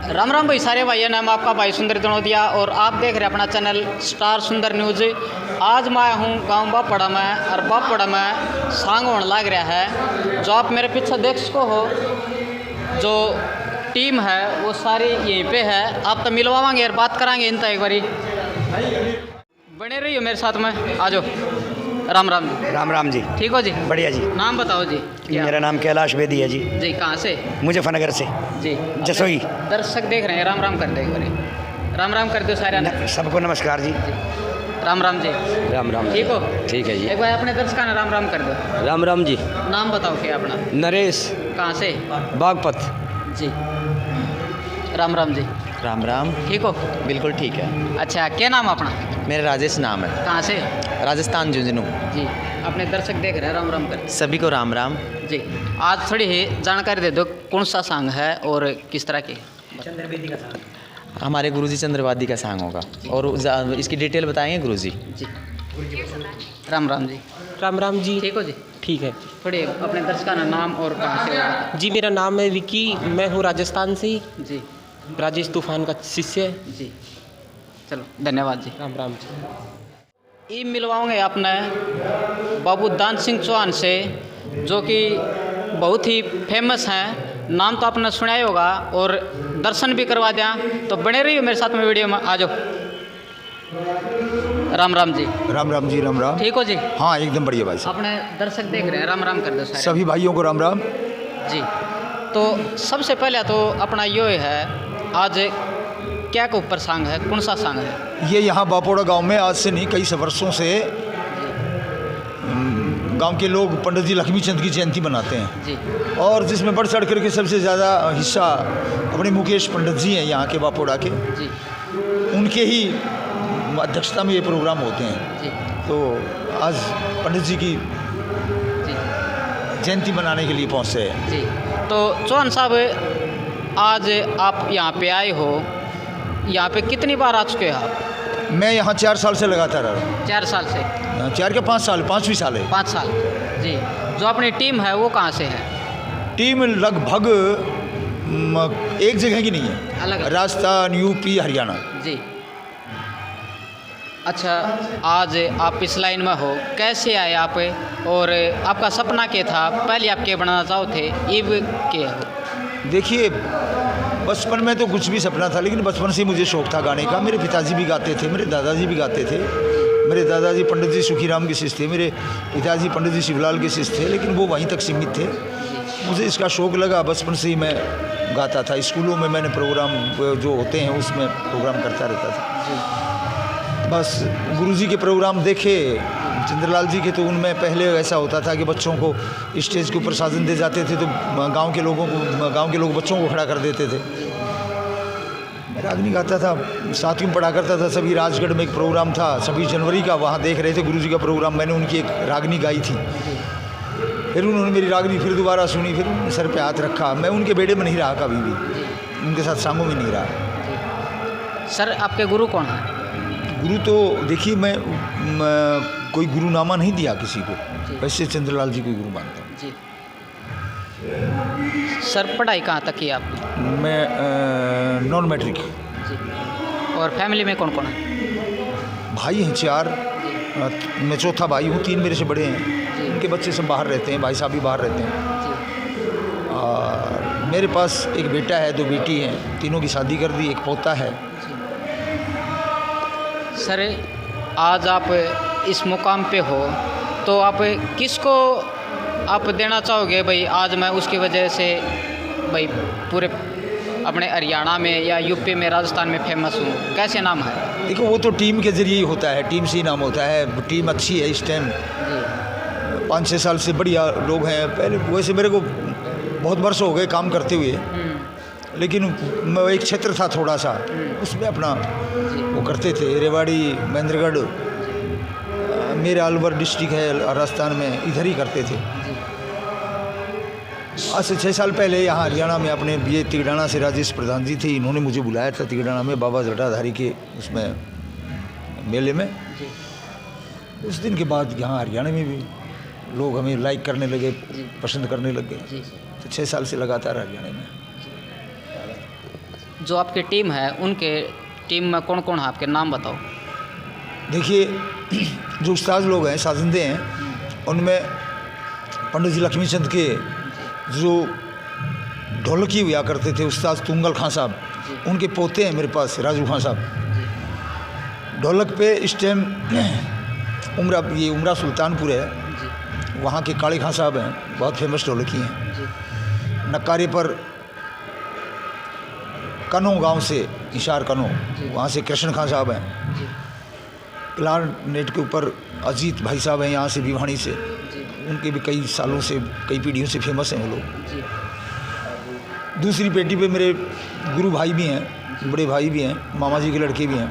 राम राम भाई सारे भाइयों, नाम आपका भाई सुंदर दनोदिया और आप देख रहे हैं अपना चैनल स्टार सुंदर न्यूज़। आज मैं हूँ गांव बापड़ा में और बापड़ा में सांग होने लग रहा है। जो आप मेरे पीछे देख सको हो, जो टीम है वो सारी यहीं पे है। आप तो मिलवाएंगे और बात कराएंगे इनका एक बारी। बने रहिए मेरे साथ में, आ जाओ। राम राम जी। राम राम जी। ठीक हो जी? बढ़िया जी। नाम बताओ जी। मेरा नाम कैलाश बेदी है जी। जी कहाँ से? मुजफ्फरनगर से जी। जसोई। दर्शक देख रहे हैं, राम राम कर दो एक बारी। राम राम कर दो सारे। सबको नमस्कार जी। राम राम जी। राम राम। ठीक हो? ठीक है जी। एक बार अपने दर्शकों ने राम राम कर दो। राम राम जी। नाम बताओ क्या अपना? नरेश। कहाँ से? बागपत। जी। राम राम जी। राम राम। ठीक हो? बिल्कुल ठीक है। अच्छा, क्या नाम अपना? मेरा राजेश नाम है। कहाँ से? राजस्थान झुंझुनू। जी। अपने दर्शक देख रहे हैं, राम राम कर। सभी को राम राम जी। आज थोड़ी ही जानकारी दे दो, कौन सा सॉन्ग है और किस तरह के? हमारे गुरुजी चंद्रवादी का सांग होगा और इसकी डिटेल बताएंगे गुरुजी। जी। राम राम जी। राम राम जी। ठीक हो जी? ठीक है थोड़ी अपने दर्शकों का नाम और कहाँ से हो? जी। मेरा नाम है विकी, मैं हूँ राजस्थान से ही, जी। राजेश तूफान का शिष्य। जी। चलो धन्यवाद जी। राम राम जी। ये मिलवाओगे आपने बाबू दान सिंह चौहान से, जो कि बहुत ही फेमस हैं। नाम तो आपने सुना ही होगा और दर्शन भी करवा दें। तो बने रहिए मेरे साथ में वीडियो में, आ जाओ। राम राम जी। राम राम जी। राम राम। ठीक हो जी? हाँ एकदम बढ़िया भाई साहब। अपने दर्शक देख रहे हैं, राम राम कर दो सारे। सभी भाइयों को राम राम जी। तो सबसे पहले तो अपना ये है, आज क्या के ऊपर सांग है, कौन सा सांग है? ये यहाँ बापोड़ा गांव में आज से नहीं कई वर्षों से गांव के लोग पंडित जी लक्ष्मीचंद की जयंती मनाते हैं जी। और जिसमें बढ़ चढ़ करके सबसे ज़्यादा हिस्सा अपने मुकेश पंडित जी हैं यहाँ के बापोड़ा के। जी। उनके ही अध्यक्षता में ये प्रोग्राम होते हैं। जी। तो आज पंडित जी की जी। जयंती मनाने के लिए पहुँचे हैं। जी। तो चौहान साहब, आज आप यहाँ पे आए हो, यहाँ पे कितनी बार आ चुके हो आप? मैं यहाँ 4 साल से लगातार आ रहा हूँ। 4 साल से? 4 के 5 साल, 5वीं साल है। 5 साल। जी। जो अपनी टीम है वो कहाँ से है? टीम लगभग एक जगह की नहीं है, अलग है। राजस्थान, यूपी, हरियाणा। जी। अच्छा, आज आप इस लाइन में हो, कैसे आए आप और आपका सपना क्या था? पहले आप क्या बनना चाहो थे, अब क्या हो? देखिए, बचपन में तो कुछ भी सपना था, लेकिन बचपन से ही मुझे शौक था गाने का। मेरे पिताजी भी गाते थे, मेरे दादाजी भी गाते थे। मेरे दादाजी पंडित जी सुखीराम के शिष्य थे, मेरे पिताजी पंडित जी शिवलाल के शिष्य थे, लेकिन वो वहीं तक सीमित थे। मुझे इसका शौक़ लगा, बचपन से ही मैं गाता था। स्कूलों में मैंने प्रोग्राम जो होते हैं उसमें प्रोग्राम करता रहता था। बस गुरुजी के प्रोग्राम देखे चंद्रलाल जी के, तो उनमें पहले ऐसा होता था कि बच्चों को स्टेज के ऊपर साजन दे जाते थे, तो गांव के लोग बच्चों को खड़ा कर देते थे। मैं रागनी गाता था, 7वीं में पढ़ा करता था। सभी राजगढ़ में एक प्रोग्राम था 26 जनवरी का, वहाँ देख रहे थे गुरुजी का प्रोग्राम। मैंने उनकी एक रागनी गाई थी, फिर उन्होंने मेरी रागनी फिर दोबारा सुनी, फिर उन्होंने सर पे हाथ रखा। मैं उनके बेड़े में नहीं रहा कभी भी, उनके साथ सांगों में नहीं रहा। सर, आपके गुरु कौन है? गुरु तो देखिए, मैं कोई गुरुनामा नहीं दिया किसी को, वैसे चंद्रलाल जी को गुरु मानता हूँ। जी। सर, पढ़ाई कहाँ तक की आपने? मैं नॉन मैट्रिक। जी। और फैमिली में कौन कौन है? भाई हैं 4, मैं चौथा भाई हूँ, 3 मेरे से बड़े हैं। उनके बच्चे सब बाहर रहते हैं, भाई साहब भी बाहर रहते हैं। जी। और मेरे पास एक बेटा है, 2 बेटी हैं, तीनों की शादी कर दी, एक पोता है। सर, आज आप इस मुकाम पे हो, तो आप किसको आप देना चाहोगे भाई, आज मैं उसकी वजह से भाई पूरे अपने हरियाणा में या यूपी में, राजस्थान में फेमस हूँ? कैसे नाम है? देखो, वो तो टीम के ज़रिए ही होता है, टीम से ही नाम होता है। टीम अच्छी है इस टाइम, 5-6 साल से बढ़िया लोग हैं। पहले वैसे मेरे को बहुत वर्ष हो गए काम करते हुए, लेकिन एक क्षेत्र था थोड़ा सा, उसमें अपना वो करते थे। रेवाड़ी, महेंद्रगढ़, मेरा अलवर डिस्ट्रिक्ट है राजस्थान में, इधर ही करते थे। आज से 6 साल पहले यहाँ हरियाणा में अपने ये तिगड़ाना से राजेश प्रधान जी थे, इन्होंने मुझे बुलाया था तिगड़ाना में बाबा जटाधारी के उसमें मेले में। उस दिन के बाद यहाँ हरियाणा में भी लोग हमें लाइक करने लगे, पसंद करने लग गए। तो 6 साल से लगातार हरियाणा में। जो आपकी टीम है उनके टीम में कौन कौन है, आपके नाम बताओ। देखिए, जो उस्ताद लोग हैं, साजिंदे हैं, उनमें पंडित जी लक्ष्मीचंद के जो ढोलकी हुआ करते थे उस्ताद तुंगल खां साहब, उनके पोते हैं मेरे पास, राजू खां साहब। ढोलक पे इस टाइम उमरा सुल्तानपुर है, वहाँ के काले खां साहब हैं, बहुत फेमस ढोलकी हैं। नक्कारे पर कनो गांव से, इशार कनो, वहाँ से कृष्ण खां साहब हैं। क्लारनेट के ऊपर अजीत भाई साहब हैं, यहाँ से भिवानी से, उनके भी कई सालों से, कई पीढ़ियों से फेमस हैं वो लोग। दूसरी पेटी पे मेरे गुरु भाई भी हैं, बड़े भाई भी हैं, मामा जी के लड़के भी हैं,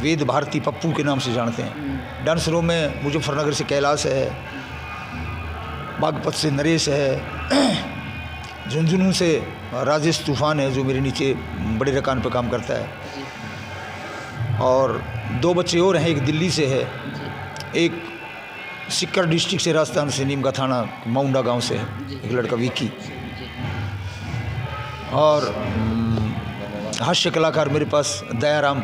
वेद भारती पप्पू के नाम से जानते हैं। डांसरों में मुजफ्फरनगर से कैलाश है, बागपत से नरेश है, झुंझुनू से राजेश तूफान है जो मेरे नीचे बड़े रकान पर काम करता है, और 2 बच्चे और हैं, एक दिल्ली से है, एक सिक्कर डिस्ट्रिक्ट से, राजस्थान से, नीम का थाना माउंडा गांव से है, एक लड़का विकी। और हास्य कलाकार मेरे पास दयाराम,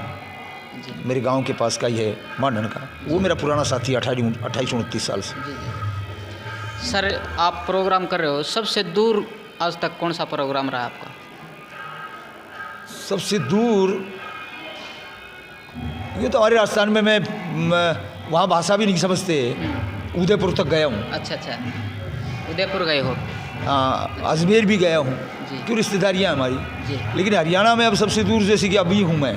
मेरे गांव के पास का ही है, मांडन का, वो मेरा पुराना साथी 28-29 साल से। सर, आप प्रोग्राम कर रहे हो, सबसे दूर आज तक कौन सा प्रोग्राम रहा आपका? सबसे दूर ये तो हमारे राजस्थान में मैं वहाँ भाषा भी नहीं समझते, उदयपुर तक गया हूँ। अच्छा, उदयपुर गए हो? हाँ, अजमेर भी गया हूँ, क्यों रिश्तेदारियाँ हमारी। लेकिन हरियाणा में अब सबसे दूर जैसे कि अभी हूँ मैं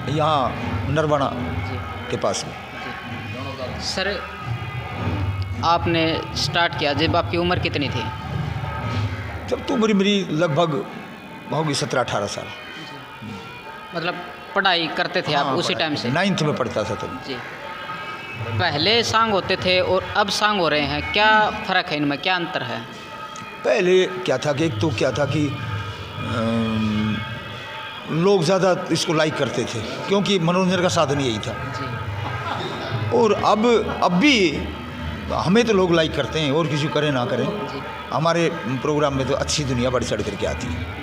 यहाँ नरवाना के पास में। सर, आपने स्टार्ट किया जब आपकी उम्र कितनी थी? जब तो मेरी लगभग होगी 17-18 साल। मतलब पढ़ाई करते थे आप उसी टाइम से? 9th में पढ़ता था तब। जी। पहले सॉन्ग होते थे और अब सॉन्ग हो रहे हैं, क्या फ़र्क है इनमें, क्या अंतर है? पहले क्या था कि एक तो क्या था कि लोग ज़्यादा इसको लाइक करते थे, क्योंकि मनोरंजन का साधन यही था। और अब भी हमें तो लोग लाइक करते हैं, और किसी करें ना करें, हमारे प्रोग्राम में तो अच्छी दुनिया बढ़ चढ़ करके आती है।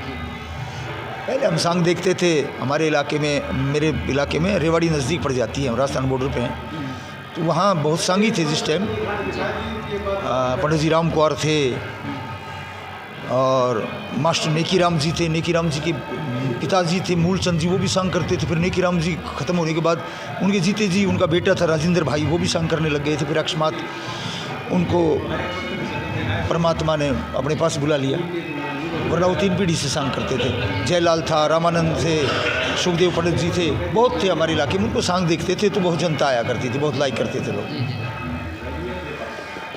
पहले हम सॉन्ग देखते थे हमारे इलाके में, मेरे इलाके में रेवाड़ी नज़दीक पड़ जाती है, हम राजस्थान बॉर्डर पे हैं, तो वहाँ बहुत सॉन्ग ही थे जिस टाइम। पंडित जी राम कुंवर थे और मास्टर नेकी राम जी थे, नेकी राम जी के पिताजी थे मूलचंद जी, वो भी सॉन्ग करते थे। फिर नेकी राम जी ख़त्म होने के बाद उनके जीते जी उनका बेटा था राजेंद्र भाई, वो भी सॉन्ग करने लग गए थे। फिर अकस्मात उनको परमात्मा ने अपने पास बुला लिया, वरना वो 3 पीढ़ी से सॉन्ग करते थे। जयलाल था, रामानंद थे, सुखदेव पंडित जी थे, बहुत थे हमारे इलाके में। उनको सॉन्ग देखते थे तो बहुत जनता आया करती थी, बहुत लाइक करते थे लोग।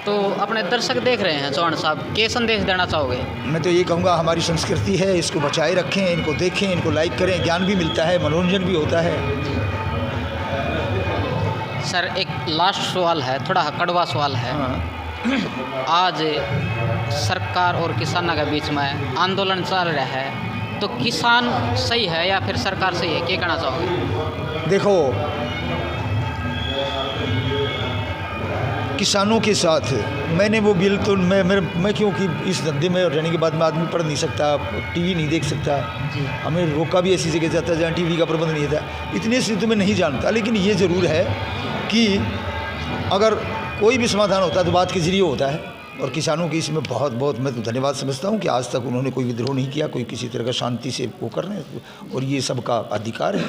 तो अपने दर्शक देख रहे हैं चौहान साहब, क्या संदेश देना चाहोगे? मैं तो ये कहूँगा, हमारी संस्कृति है, इसको बचाए रखें, इनको देखें, इनको लाइक करें, ज्ञान भी मिलता है, मनोरंजन भी होता है। सर, एक लास्ट सवाल है, थोड़ा कड़वा सवाल है। आज सरकार और किसानों के बीच में आंदोलन चल रहा है, तो किसान सही है या फिर सरकार सही है, क्या कहना चाहोगे? देखो, किसानों के साथ मैंने वो बिल तो मैं क्योंकि इस धंधे में रहने के बाद में आदमी पढ़ नहीं सकता, टीवी नहीं देख सकता, हमें रोका भी ऐसी जगह जाता जहाँ टीवी का प्रबंध नहीं था, इतने से तो मैं नहीं जानता। लेकिन ये ज़रूर है कि अगर कोई भी समाधान होता है तो बात के जरिए होता है, और किसानों की इसमें बहुत बहुत मैं तो धन्यवाद समझता हूँ कि आज तक उन्होंने कोई विद्रोह नहीं किया, कोई किसी तरह का शांति से वो कर रहे हैं, और ये सबका अधिकार है।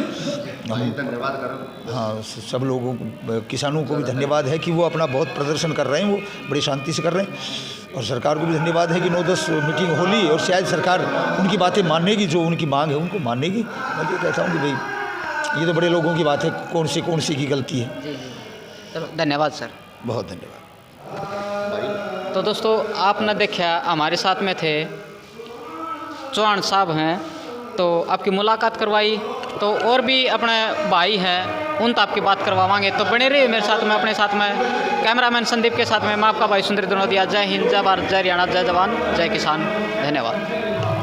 धन्यवाद करो। हाँ, सब लोगों को, किसानों को भी धन्यवाद है कि वो अपना बहुत प्रदर्शन कर रहे हैं, वो बड़ी शांति से कर रहे हैं, और सरकार को भी धन्यवाद है कि 9-10 मीटिंग होली, और शायद सरकार उनकी बातें मानेगी, जो उनकी मांग है उनको मानेगी। मैं तो कहता हूँ कि भाई ये तो बड़े लोगों की बात है, कौन सी की गलती है। चलो, धन्यवाद सर, बहुत धन्यवाद। तो दोस्तों, आपने देखा हमारे साथ में थे चौहान साहब हैं, तो आपकी मुलाकात करवाई, तो और भी अपने भाई हैं उन तो आपकी बात करवाएंगे, तो बने रहिए मेरे साथ में, अपने साथ में कैमरामैन संदीप के साथ में। मैं आपका भाई सुंदर दनोदिया। जय हिंद, जय भारत, जय हरियाणा, जय जवान, जय किसान। धन्यवाद।